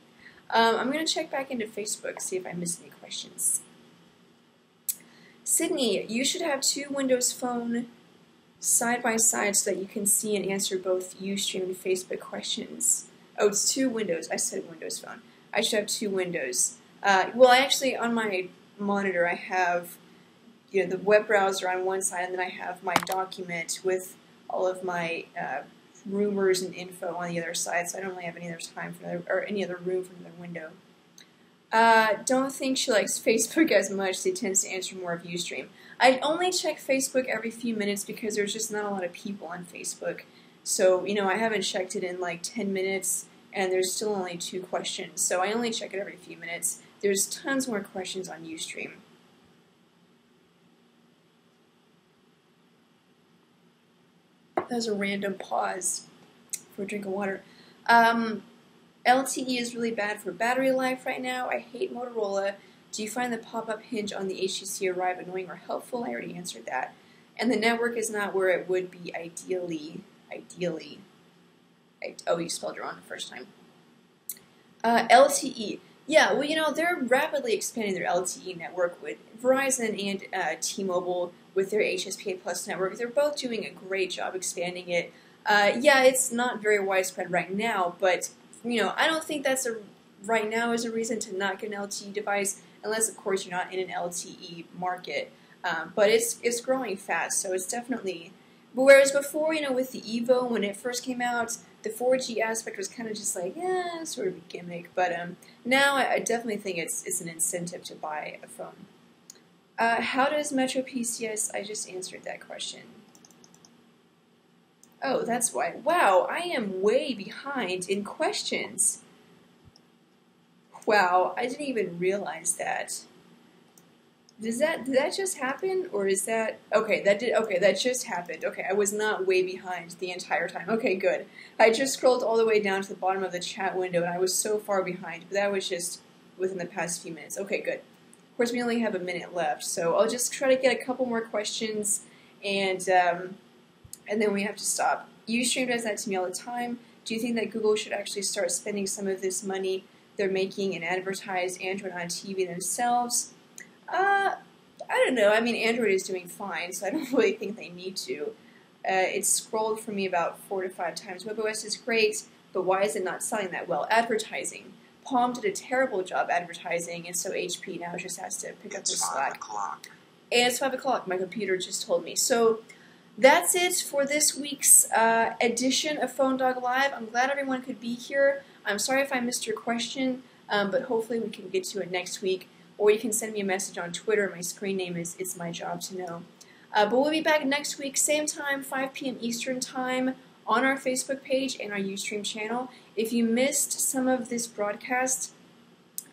I'm gonna check back into Facebook, see if I missed any questions. Sydney, you should have 2 Windows Phone side by side so that you can see and answer both Ustream and Facebook questions. Oh, it's 2 Windows. I said Windows Phone. I should have 2 Windows. Well, I actually, on my monitor, I have the web browser on one side, and then I have my document with all of my rumors and info on the other side, so I don't really have any other time for any other room for another window. Don't think she likes Facebook as much. She tends to answer more of Ustream. I only check Facebook every few minutes because there's just not a lot of people on Facebook. So, I haven't checked it in like 10 minutes, and there's still only 2 questions. So I only check it every few minutes. There's tons more questions on Ustream. That was a random pause for a drink of water. LTE is really bad for battery life right now. I hate Motorola. Do you find the pop-up hinge on the HTC Arrive annoying or helpful? I already answered that. And the network is not where it would be ideally. Oh, you spelled it wrong the first time. LTE. Yeah, well, they're rapidly expanding their LTE network with Verizon and T-Mobile with their HSPA Plus network. They're both doing a great job expanding it. Yeah, it's not very widespread right now, but I don't think that's right now is a reason to not get an LTE device, unless, of course, you're not in an LTE market. But it's growing fast, so it's definitely. But whereas before, with the Evo, when it first came out, the 4G aspect was kind of just like, sort of a gimmick. But now I definitely think it's an incentive to buy a phone. How does Metro PCS? I just answered that question. Oh, that's why. Wow, I am way behind in questions. Wow, I didn't even realize that. Did that just happen, or is that okay? That just happened. Okay, I was not way behind the entire time. Okay, good. I just scrolled all the way down to the bottom of the chat window, and I was so far behind. But that was just within the past few minutes. Okay, good. Of course, we only have a minute left, so I'll just try to get a couple more questions, and then we have to stop. Ustream does that to me all the time. Do you think that Google should actually start spending some of this money they're making and advertise Android on TV themselves? I don't know. I mean, Android is doing fine, so I don't really think they need to. It scrolled for me about 4 to 5 times. WebOS is great, but why is it not selling that well? Advertising. Palm did a terrible job advertising, and so HP now just has to pick up the slack. It's 5 o'clock. And it's 5 o'clock, my computer just told me. So that's it for this week's edition of PhoneDog Live. I'm glad everyone could be here. I'm sorry if I missed your question, but hopefully we can get to it next week. Or you can send me a message on Twitter. My screen name is It's My Job to Know. But we'll be back next week, same time, 5 p.m. Eastern Time, on our Facebook page and our Ustream channel. If you missed some of this broadcast,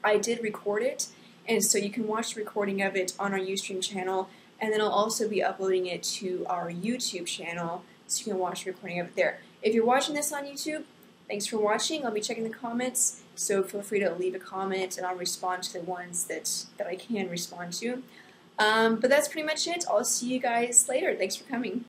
I did record it, and so you can watch the recording of it on our Ustream channel, and then I'll also be uploading it to our YouTube channel, so you can watch the recording of it there. If you're watching this on YouTube, thanks for watching. I'll be checking the comments, so feel free to leave a comment, and I'll respond to the ones that I can respond to. But that's pretty much it. I'll see you guys later. Thanks for coming.